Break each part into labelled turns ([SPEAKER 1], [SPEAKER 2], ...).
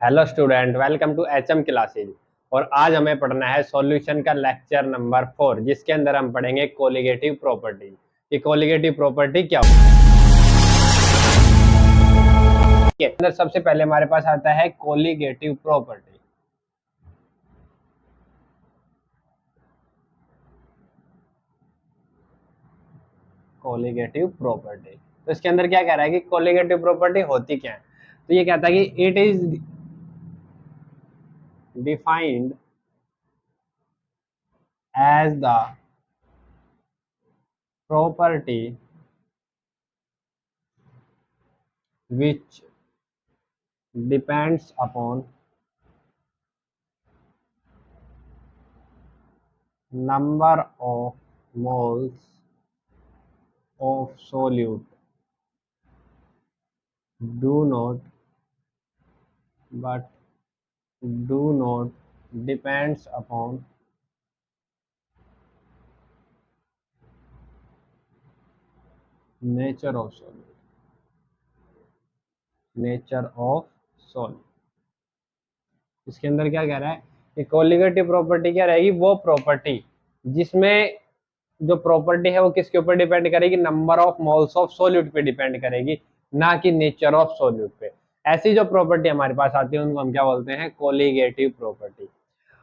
[SPEAKER 1] Hello student, welcome to HM classes. और आज हमें पढ़ना है सॉल्यूशन का लेक्चर नंबर 4, जिसके अंदर हम पढ़ेंगे कोलिगेटिव प्रॉपर्टी। कि कोलिगेटिव प्रॉपर्टी क्या होती है। अंदर सबसे पहले हमारे पास आता है कोलिगेटिव प्रॉपर्टी। कोलिगेटिव प्रॉपर्टी, तो इसके अंदर क्या कह रहा है कि कोलिगेटिव प्रॉपर्टी होती क्या है। तो ये कहता है कि it is defined as the property which depends upon number of moles of solute do not but do not depends upon nature of solute, nature of solute। इसके अंदर क्या कह रहा है कि कोलिगेटिव प्रॉपर्टी क्या रहेगी, वो प्रॉपर्टी जिसमें जो प्रॉपर्टी है वो किसके ऊपर डिपेंड करेगी, number of moles of solute पे डिपेंड करेगी, ना कि नेचर ऑफ सोल्यूट पे। ऐसी जो प्रॉपर्टी हमारे पास आती है उनको हम क्या बोलते हैं, कोलिगेटिव प्रॉपर्टी।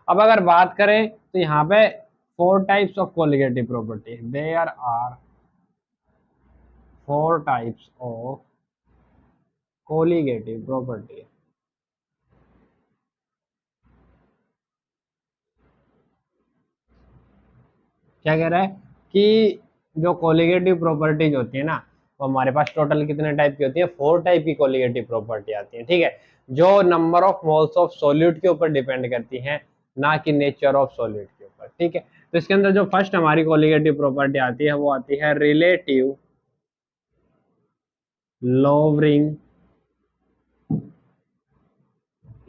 [SPEAKER 1] अब अगर बात करें तो यहाँ पे 4 types of colligative property, there are 4 types of colligative property. क्या कह रहा है कि जो कोलिगेटिव प्रॉपर्टीज होती है ना, वो हमारे पास टोटल कितने टाइप की होती है, 4 टाइप की कोलिगेटिव प्रॉपर्टी आती है। ठीक है, जो number of moles of solute के ऊपर डिपेंड करती हैं, ना कि नेचर ऑफ सोल्यूट के ऊपर। ठीक है, तो इसके अंदर जो फर्स्ट हमारी कोलिगेटिव प्रॉपर्टी आती है वो आती है relative lowering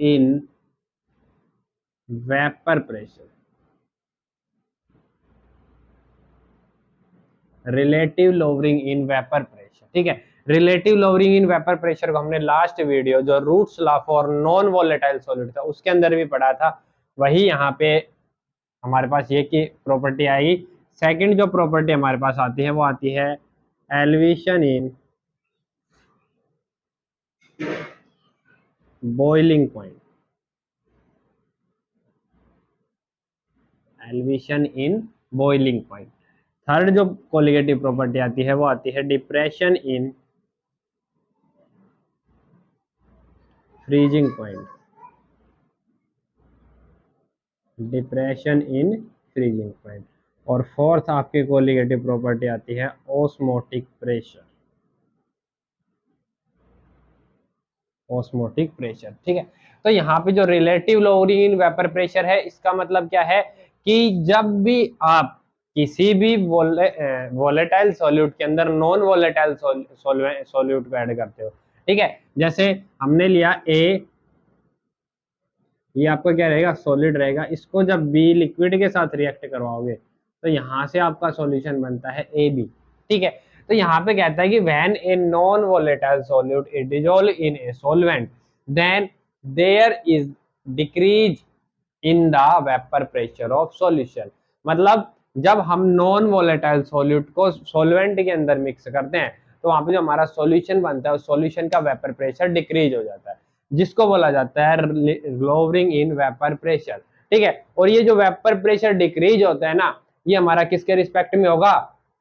[SPEAKER 1] in vapour pressure. Relative lowering in vapour pressure. ठीक है, relative lowering in vapour pressure को हमने लास्ट वीडियो जो Raoult's law for non volatile solid था उसके अंदर भी पढ़ा था। वही यहाँ पे हमारे पास ये की प्रॉपर्टी आएगी। सेकंड जो प्रॉपर्टी हमारे पास आती है वो आती है elevation in boiling point. Elevation in boiling point. Third जो कोलिगेटिव प्रॉपर्टी आती है वो आती है depression in freezing point. Depression in freezing point. और फोर्थ आपकी कोलिगेटिव प्रॉपर्टी आती है ऑस्मोटिक प्रेशर। Osmotic pressure. ठीक है, तो यहाँ पे जो relative lowering in vapour pressure है, इसका मतलब क्या है कि जब भी आप किसी भी वोलेटाइल सॉल्यूट के अंदर नॉन वोलेटाइल सॉल्यूट को ऐड करते हो। ठीक है, जैसे हमने लिया ए, ये आपका क्या रहेगा, सॉलिड रहेगा। इसको जब बी लिक्विड के साथ रिएक्ट करवाओगे तो यहाँ से आपका सॉल्यूशन बनता है ए बी। ठीक है, तो यहाँ पे कहता है कि when a non volatile solute is dissolve in a solvent then there is decrease in the vapour pressure of solution. मतलब जब हम नॉन वोलेटाइल सॉल्यूट को सॉल्वेंट के अंदर मिक्स करते हैं तो वहां पे जो हमारा सॉल्यूशन बनता है उस सॉल्यूशन का वेपर प्रेशर डिक्रीज हो जाता है, जिसको बोला जाता है लोअरिंग इन वेपर प्रेशर। ठीक है, और ये जो वेपर प्रेशर डिक्रीज होता है ना, ये हमारा किसके रिस्पेक्ट में होगा,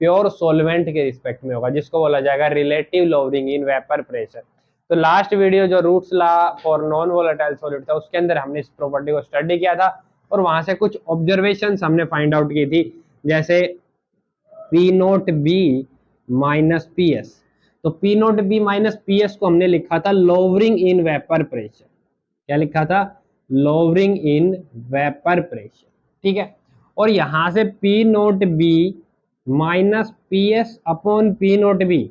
[SPEAKER 1] प्योर सॉल्वेंट के रिस्पेक्ट में होगा, जिसको बोला जाएगा relative lowering in vapour pressure. तो लास्ट वीडियो जो Raoult's law for non volatile solid था उसके अंदर हमने इस प्रॉपर्टी को स्टडी किया था और वहां से कुछ ऑब्जर्वेशंस हमने फाइंड आउट की थी, जैसे P naught B minus P S. तो P naught B minus P S को हमने लिखा था लोवरिंग इन वेपर प्रेशर। क्या लिखा था, लोवरिंग इन वेपर प्रेशर। ठीक है, और यहां से P naught B minus P S upon P naught B,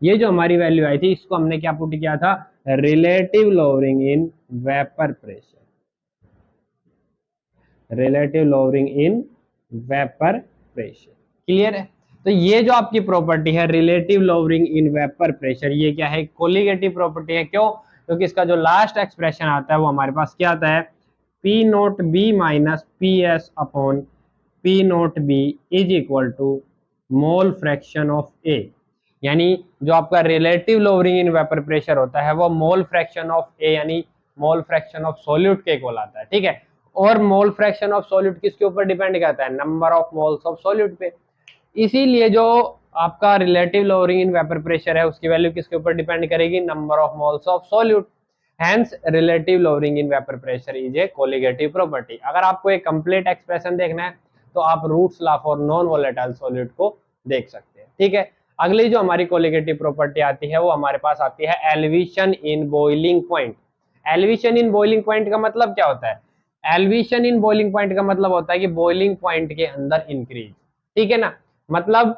[SPEAKER 1] ये जो हमारी वैल्यू आई थी इसको हमने क्या पुट किया था, relative lowering in vapour pressure. Relative lowering in vapour pressure. Clear है, तो ये जो आपकी प्रॉपर्टी है relative lowering in vapour pressure, ये क्या है, कोलिगेटिव प्रॉपर्टी है। क्यों, क्योंकि इसका जो लास्ट एक्सप्रेशन आता है वो हमारे पास क्या आता है, P naught B minus P S upon P naught B is equal to mole fraction of A. यानी जो आपका relative lowering in vapour pressure होता है वो मोल फ्रैक्शन ऑफ ए यानी मोल फ्रैक्शन ऑफ सॉल्यूट के इक्वल आता है, ठीक है। और मोल फ्रैक्शन ऑफ सॉल्यूट किसके ऊपर डिपेंड करता है, number of moles of solute पे। इसीलिए जो आपका relative lowering in vapour pressure है उसकी वैल्यू किसके ऊपर डिपेंड करेगी, number of moles of solute. Hence relative lowering in vapour pressure is a colligative property. अगर आपको एक कंप्लीट एक्सप्रेशन देखना है तो आप Raoult's law for non volatile solute को देख सकते हैं, ठीक है। अगली जो हमारी कोलिगेटिव प्रॉपर्टी आती है वो हमारे पास आती है elevation in boiling point. Elevation in boiling point का मतलब क्या होता है, एलिवेशन इन बॉइलिंग पॉइंट का मतलब होता है कि बॉइलिंग पॉइंट के अंदर इंक्रीज, ठीक है ना। मतलब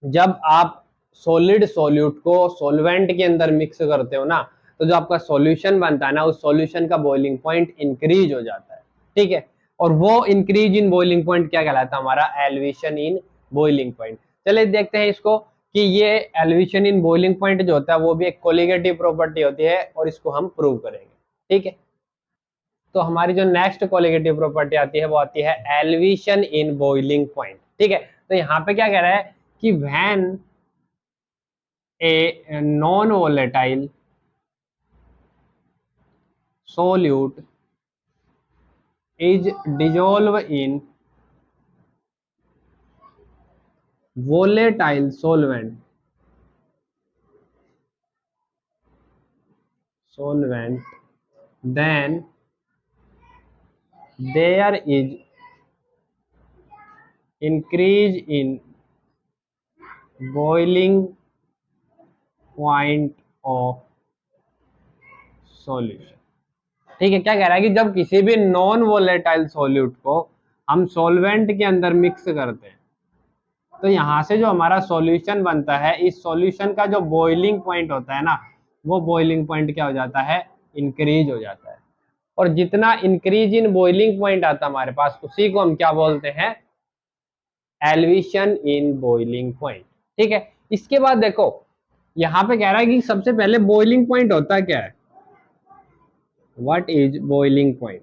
[SPEAKER 1] जब आप सॉलिड सॉल्यूट को सॉल्वेंट के अंदर मिक्स करते हो ना, तो जो आपका सॉल्यूशन बनता है ना उस सॉल्यूशन का बॉइलिंग पॉइंट इंक्रीज हो जाता है, ठीक है। और वो इंक्रीज इन बॉइलिंग पॉइंट क्या कहलाता है, हमारा एलिवेशन इन बॉइलिंग पॉइंट। चलिए देखते हैं इसको कि ये एलिवेशन इन बॉइलिंग पॉइंट जो होता है वो भी एक कोलिगेटिव प्रॉपर्टी होती है और इसको हम प्रूव करेंगे, ठीक है। तो हमारी जो नेक्स्ट कोलिगेटिव प्रॉपर्टी आती है वो आती है एलिवेशन इन बॉइलिंग पॉइंट, ठीक है। तो यहाँ पे क्या कह रहा है कि when a non-volatile solute is dissolved in volatile solvent then there is increase in boiling point of solution, ठीक है। क्या कह रहा है कि जब किसी भी नॉन वोलेटाइल सॉल्यूट को हम सॉल्वेंट के अंदर मिक्स करते हैं तो यहाँ से जो हमारा सॉल्यूशन बनता है इस सॉल्यूशन का जो बॉइलिंग पॉइंट होता है ना वो बॉइलिंग पॉइंट क्या हो जाता है, इंक्रीज हो जाता है। और जितना इंक्रीज इन बॉइलिंग पॉइंट आता है हमारे पास उसी को हम क्या बोलते हैं, एलिवेशन इन बॉइलिंग पॉइंट, ठीक है। इसके बाद देखो यहाँ पे कह रहा है कि सबसे पहले बॉइलिंग पॉइंट होता क्या है, व्हाट इज बॉइलिंग पॉइंट।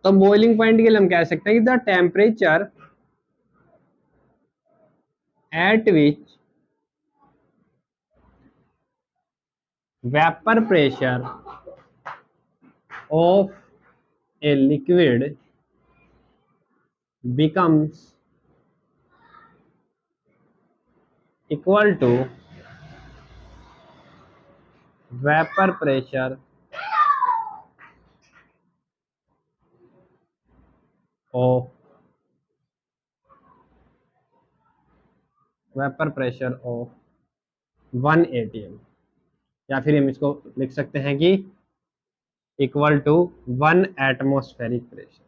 [SPEAKER 1] तो बॉइलिंग पॉइंट के लिए हम कह सकते हैं कि the temperature at which vapor pressure of a liquid becomes equal to vapor pressure of 1 atm, या फिर हम इसको लिख सकते हैं कि equal to 1 atmospheric pressure.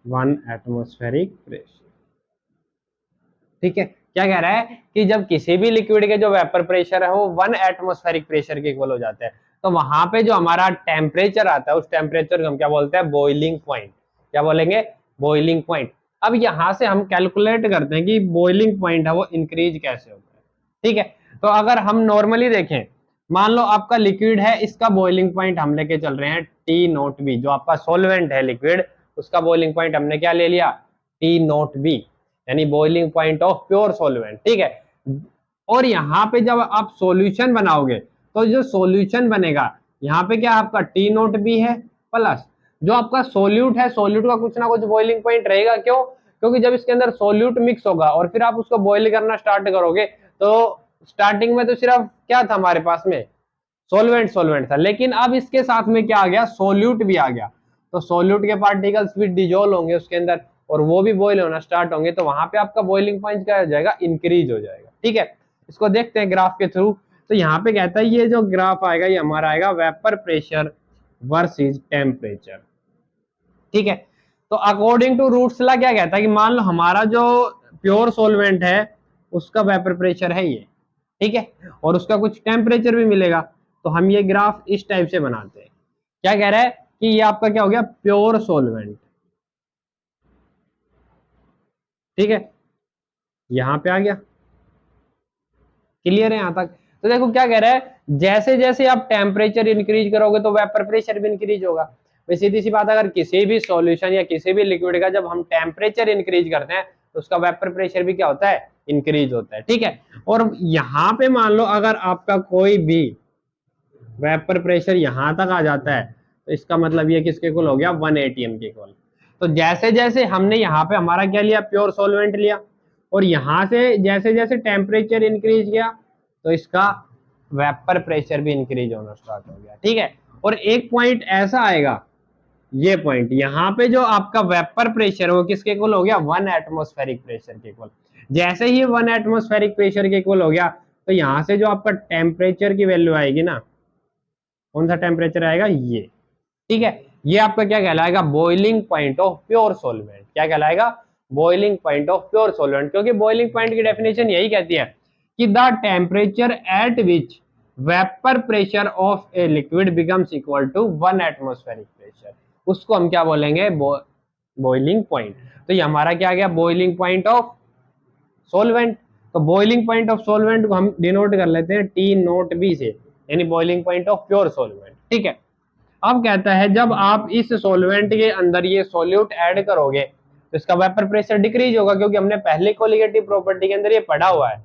[SPEAKER 1] One atmospheric pressure, ठीक है। क्या कह रहा है कि जब किसी भी लिक्विड के जो वेपर प्रेशर है वो 1 एटमॉस्फेरिक प्रेशर के इक्वल हो जाते हैं तो वहां पे जो हमारा टेम्परेचर आता है उस टेम्परेचर को हम क्या बोलते हैं, बॉइलिंग पॉइंट। क्या बोलेंगे, बॉइलिंग पॉइंट। अब यहां से हम कैलकुलेट करते हैं कि बॉइलिंग पॉइंट है वो इंक्रीज कैसे होता है, ठीक है। तो अगर हम नॉर्मली देखें, मान लो आपका लिक्विड है, इसका बॉइलिंग पॉइंट हम लेके चल रहे हैं टी नोट बी, जो आपका सोलवेंट है लिक्विड उसका बॉइलिंग पॉइंट हमने क्या ले लिया, टी नोट बी, यानी boiling point of pure solvent, ठीक है। और यहाँ पे जब आप सॉल्यूशन बनाओगे तो जो सॉल्यूशन बनेगा यहाँ पे क्या आपका टी नोट बी है प्लस जो आपका सोल्यूट है, सोल्यूट का कुछ ना कुछ बॉइलिंग पॉइंट रहेगा। क्यों, क्योंकि जब इसके अंदर सोल्यूट मिक्स होगा और फिर आप उसको बॉइल करना स्टार्ट करोगे तो स्टार्टिंग में तो सिर्फ क्या था हमारे पास में, सोलवेंट सोलवेंट था, लेकिन अब इसके साथ में क्या आ गया, सोल्यूट भी आ गया। तो सोल्यूट के पार्टिकल्स भी डिजोल्व होंगे उसके अंदर और वो भी बॉइल होना स्टार्ट होंगे तो वहां पे आपका बॉइलिंग पॉइंट क्या हो जाएगा, इंक्रीज हो जाएगा, ठीक है। इसको देखते हैं ग्राफ के थ्रू। तो यहाँ पे कहता है ये जो ग्राफ आएगा ये हमारा आएगा वेपर प्रेशर वर्सेस टेम्परेचर, ठीक है। तो अकॉर्डिंग टू रूट्स लॉ क्या कहता है कि मान लो हमारा जो प्योर सोलवेंट है उसका वेपर प्रेशर है ये, ठीक है, और उसका कुछ टेम्परेचर भी मिलेगा। तो हम ये ग्राफ इस टाइप से बनाते हैं। क्या कह रहा है कि ये आपका क्या हो गया, प्योर सोलवेंट, ठीक है, यहां पे आ गया, क्लियर है यहां तक। तो देखो क्या कह रहा है, जैसे जैसे आप टेम्परेचर इंक्रीज करोगे तो वेपर प्रेशर भी इंक्रीज होगा। वैसे सीधी सी बात, अगर किसी भी सॉल्यूशन या किसी भी लिक्विड का जब हम टेम्परेचर इंक्रीज करते हैं तो उसका वेपर प्रेशर भी क्या होता है, इंक्रीज होता है। ठीक है, और यहां पे मान लो अगर आपका कोई भी वेपर प्रेशर यहां तक आ जाता है तो इसका मतलब ये किसके इक्वल हो गया, 1 atm के इक्वल। तो जैसे जैसे हमने यहाँ पे हमारा क्या लिया, प्योर सॉल्वेंट लिया, और यहां से जैसे जैसे टेम्परेचर इंक्रीज किया तो इसका वेपर प्रेशर भी इंक्रीज होना स्टार्ट हो गया। ठीक है, और एक पॉइंट ऐसा आएगा, ये पॉइंट यहाँ पे जो आपका वेपर प्रेशर वो किसके इक्वल हो गया, 1 एटमॉस्फेरिक प्रेशर के इक्वल। जैसे ही 1 एटमॉस्फेरिक प्रेशर के इक्वल हो गया तो यहाँ से जो आपका टेम्परेचर की वैल्यू आएगी ना, कौन सा टेम्परेचर आएगा, ये। ठीक है, ये आपका क्या कहलाएगा, boiling point of pure solvent. क्या कहलाएगा, boiling point of pure solvent, क्योंकि बॉइलिंग पॉइंट की डेफिनेशन यही कहती है कि the temperature at which vapour pressure of a liquid becomes equal to 1 atmospheric pressure, उसको हम क्या बोलेंगे, बॉइलिंग पॉइंट। तो ये हमारा क्या आ गया, बॉइलिंग पॉइंट ऑफ सॉल्वेंट। तो बॉइलिंग पॉइंट ऑफ सॉल्वेंट को हम डिनोट कर लेते हैं टी नोट बी से, यानी boiling point of pure solvent. ठीक है, अब कहता है जब आप इस सॉल्वेंट के अंदर ये सॉल्यूट ऐड करोगे तो इसका वेपर प्रेशर डिक्रीज होगा, क्योंकि हमने पहले कोलिगेटिव प्रॉपर्टी के अंदर ये पढ़ा हुआ है।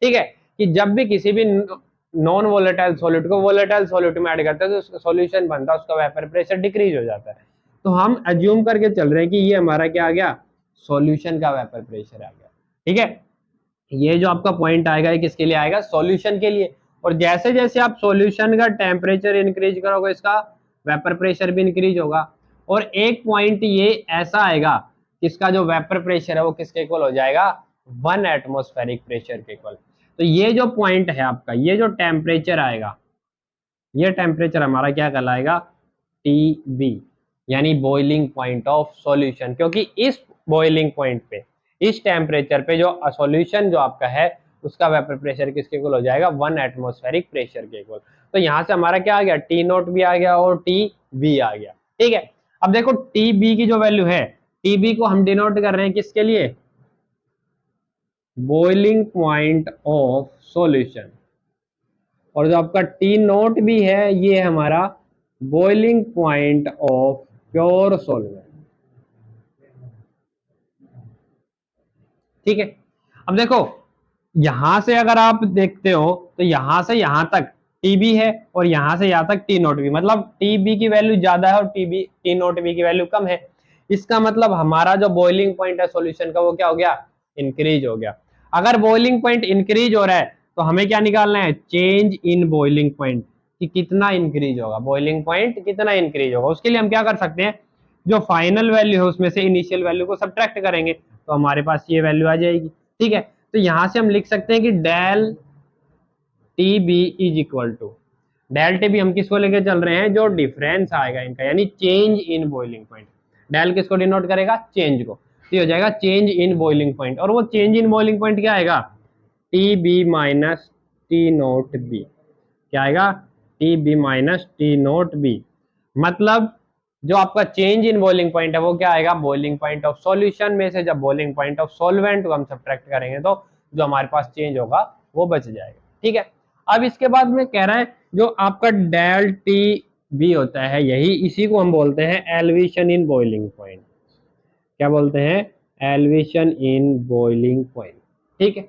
[SPEAKER 1] ठीक है, कि जब भी किसी भी नॉन वोलेटाइल सॉल्यूट को वोलेटाइल सॉल्यूट में ऐड करते हैं तो उसका सॉल्यूशन बनता है, उसका वेपर प्रेशर डिक्रीज हो जाता है। तो हम अज्यूम करके चल रहे हैं कि ये हमारा क्या आ गया, सॉल्यूशन का वेपर प्रेशर आ गया। ठीक है, ये जो आपका पॉइंट आएगा ये किसके लिए आएगा, सॉल्यूशन के लिए। और जैसे जैसे आप सॉल्यूशन का टेम्परेचर इंक्रीज करोगे इसका वेपर प्रेशर भी इंक्रीज होगा। और एक पॉइंट ये ऐसा आएगा इसका जो वेपर प्रेशर है वो किसके इक्वल हो जाएगा, 1 एटमॉस्फेरिक प्रेशर के इक्वल। तो ये जो पॉइंट है आपका, ये जो टेम्परेचर आएगा, ये टेम्परेचर हमारा क्या कहलाएगा, टीबी, यानी बॉइलिंग पॉइंट ऑफ सॉल्यूशन। क्योंकि इस बॉइलिंग पॉइंट पे, इस टेम्परेचर पे जो सॉल्यूशन जो आपका है उसका वेपर प्रेशर किसके इक्वल हो जाएगा, 1 एटमॉस्फेरिक प्रेशर के इक्वल। तो यहां से हमारा क्या आ गया, टी नोट भी आ गया और टी बी आ गया। ठीक है, अब देखो टी बी की जो वैल्यू है, टी बी को हम डिनोट कर रहे हैं किसके लिए, बॉइलिंग पॉइंट ऑफ सॉल्यूशन। और जो आपका टी नोट भी है ये है हमारा boiling point of pure solvent. ठीक है, अब देखो यहां से अगर आप देखते हो तो यहां से यहां तक टीबी है और यहां से यहां तक टी नोट बी, मतलब टीबी की वैल्यू ज्यादा है और टी नोट बी की वैल्यू कम है। इसका मतलब हमारा जो बॉइलिंग पॉइंट है सॉल्यूशन का वो क्या हो गया, इंक्रीज हो गया। अगर बॉइलिंग पॉइंट इंक्रीज हो रहा है तो हमें क्या निकालना है, चेंज इन बॉइलिंग पॉइंट, कि कितना इंक्रीज होगा, बॉइलिंग पॉइंट कितना इंक्रीज होगा। उसके लिए हम क्या कर सकते हैं, जो फाइनल वैल्यू है उसमें से इनिशियल वैल्यू को सब्ट्रैक्ट करेंगे तो हमारे पास ये वैल्यू आ जाएगी। ठीक है, तो यहां से हम लिख सकते हैं कि del T B is equal to, del T B हम किसको लेके चल रहे हैं, जो डिफरेंस आएगा इनका, यानी change in boiling point. Del किसको डिनोट करेगा, चेंज को, तो हो जाएगा चेंज इन बॉइलिंग पॉइंट। और वो चेंज इन बॉइलिंग पॉइंट क्या आएगा, T B minus T naught B. क्या आएगा, T B minus T naught B. मतलब जो आपका चेंज इन बॉइलिंग पॉइंट है वो क्या आएगा, बॉइलिंग पॉइंट ऑफ सॉल्यूशन में से जब बॉइलिंग पॉइंट ऑफ सॉल्वेंट को हम सब्ट्रैक्ट करेंगे तो जो हमारे पास चेंज होगा वो बच जाएगा। ठीक है, अब इसके बाद में कह रहा है जो आपका डेल टी बी होता है, यही इसी को हम बोलते हैं एलिवेशन इन बॉइलिंग पॉइंट। क्या बोलते हैं, एलिवेशन इन बॉइलिंग पॉइंट। ठीक है,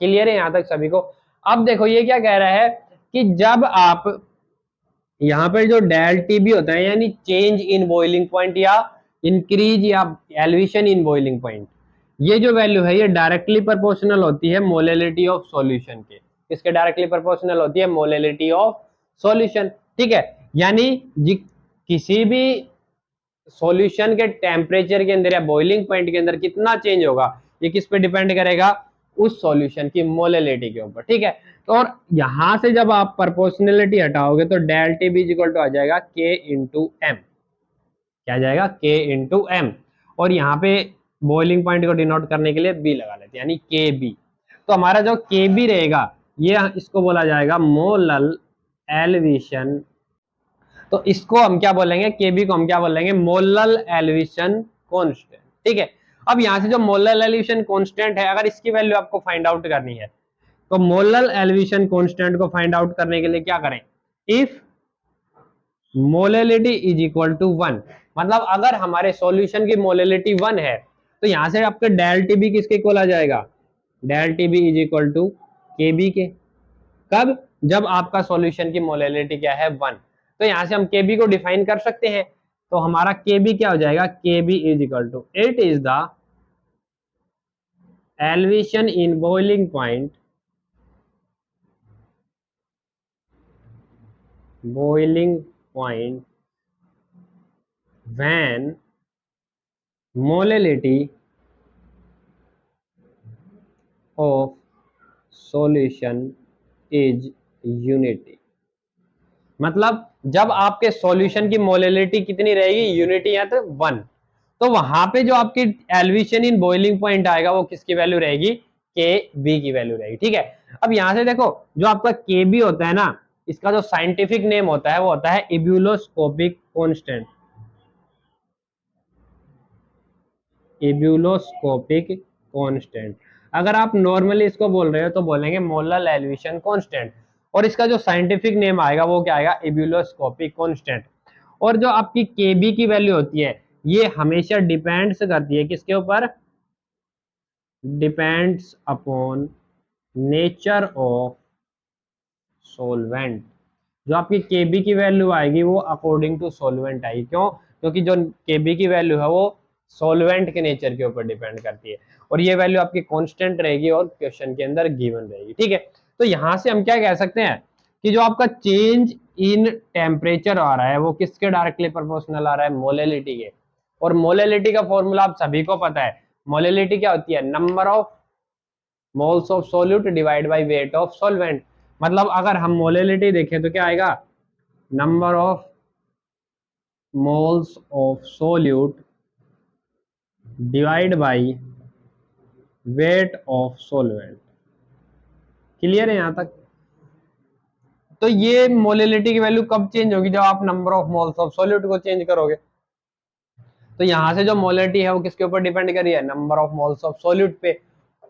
[SPEAKER 1] क्लियर है यहां तक सभी को। अब देखो ये क्या कह रहा है कि जब आप यहाँ पर जो डेल टी बी होता है यानी चेंज इन बॉइलिंग पॉइंट या इंक्रीज या एलिवेशन इन बॉइलिंग पॉइंट, ये जो वैल्यू है ये डायरेक्टली प्रोपोर्शनल होती है मोलेलिटी ऑफ सॉल्यूशन के। किसके डायरेक्टली प्रोपोर्शनल होती है, मोलेलिटी ऑफ सॉल्यूशन। ठीक है, यानी किसी भी सॉल्यूशन के टेम्परेचर के अंदर या बॉइलिंग पॉइंट के अंदर कितना चेंज होगा ये किस पे डिपेंड करेगा, उस सॉल्यूशन की मोलेलिटी के ऊपर। ठीक है, तो और यहां से जब आप प्रोपोर्शनलिटी हटाओगे तो del T B equal to आ जाएगा के इंटू एम। क्या जाएगा, के इंटू एम। और यहाँ पे बॉइलिंग पॉइंट को डिनोट करने के लिए बी लगा लेते हैं, यानी के बी। तो हमारा जो के बी रहेगा ये इसको बोला जाएगा मोलल एलिवेशन। तो इसको हम क्या बोलेंगे, के बी को हम क्या बोलेंगे, मोलल एलिवेशन कांस्टेंट। ठीक है, अब यहाँ से जो मोलर एलिवेशन कांस्टेंट है, अगर इसकी वैल्यू आपको फाइंड आउट करनी है तो मोलर एलिवेशन कांस्टेंट को फाइंड आउट करने के लिए क्या करें, if molality is equal to 1, मतलब अगर हमारे सॉल्यूशन की मोलैलिटी 1 है तो यहां से आपका डेल टीबी किसके इक्वल आ जाएगा, del TB is equal to KB के। कब, जब आपका सॉल्यूशन की मोलैलिटी क्या है 1। तो यहां से हम केबी को डिफाइन कर सकते हैं, तो हमारा केबी क्या हो जाएगा, KB is equal to it is the elevation in boiling point, boiling point when molality of solution is unity। मतलब जब आपके सॉल्यूशन की मोलैलिटी कितनी रहेगी, यूनिटी या तो 1, तो वहां पे जो आपकी एलिवेशन इन बॉइलिंग पॉइंट आएगा वो किसकी वैल्यू रहेगी, के बी की वैल्यू रहेगी। ठीक है, अब यहां से देखो जो आपका के बी होता है ना, इसका जो साइंटिफिक नेम होता है वो होता है इब्यूलोस्कोपिक कांस्टेंट, इब्यूलोस्कोपिक कांस्टेंट। अगर आप नॉर्मली इसको बोल रहे हो तो बोलेंगे मोलर एलिवेशन कांस्टेंट, और इसका जो साइंटिफिक नेम आएगा वो क्या आएगा, इब्यूलोस्कोपिक कांस्टेंट। और जो आपकी केबी की वैल्यू होती है ये हमेशा डिपेंड्स करती है किसके ऊपर, depends upon nature of solvent. जो आपकी केबी की वैल्यू आएगी वो अकॉर्डिंग टू सोलवेंट आएगी। क्यों, क्योंकि जो केबी की वैल्यू है वो सोलवेंट के नेचर के ऊपर डिपेंड करती है, और ये वैल्यू आपकी कांस्टेंट रहेगी और क्वेश्चन के अंदर गिवन रहेगी। ठीक है, तो यहां से हम क्या कह सकते हैं कि जो आपका चेंज इन टेम्परेचर आ रहा है वो किसके डायरेक्टली प्रोपोर्शनल आ रहा है, मोलैलिटी के। और मोलैलिटी का फॉर्मूला आप सभी को पता है, मोलैलिटी क्या होती है, number of moles of solute divide by weight of solvent. मतलब अगर हम मोलैलिटी देखें तो क्या आएगा, number of moles of solute divide by weight of solvent. Clear है यहां तक। तो ये मोलैलिटी की वैल्यू कब चेंज होगी, जब आप number of moles of solute को चेंज करोगे। तो यहां से जो मोलैलिटी है वो किसके ऊपर डिपेंड कर रही है, number of moles of solute पे।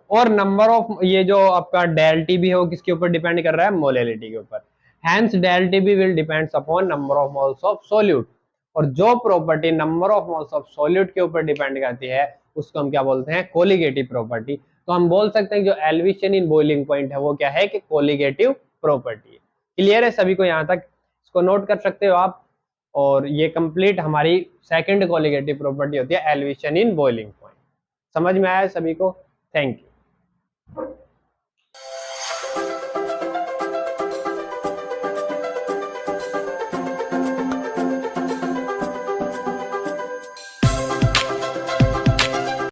[SPEAKER 1] और नंबर ऑफ ये जो आपका डेल टीबी है वो किसके ऊपर डिपेंड कर रहा है, मोलैलिटी के ऊपर। Hence del T B will depends upon number of moles of solute. और जो property number of moles of solute के ऊपर डिपेंड करती है उसको हम क्या बोलते हैं, कोलिगेटिव प्रॉपर्टी। तो हम बोल सकते हैं जो एलिवेशन इन बॉइलिंग पॉइंट है वो क्या है कि कोलिगेटिव प्रॉपर्टी है। क्लियर है सभी को यहाँ तक, इसको नोट कर सकते हो आप। और ये कंप्लीट हमारी सेकंड कोलिगेटिव प्रॉपर्टी होती है एलिवेशन इन बॉइलिंग पॉइंट। समझ में आया सभी को, थैंक यू।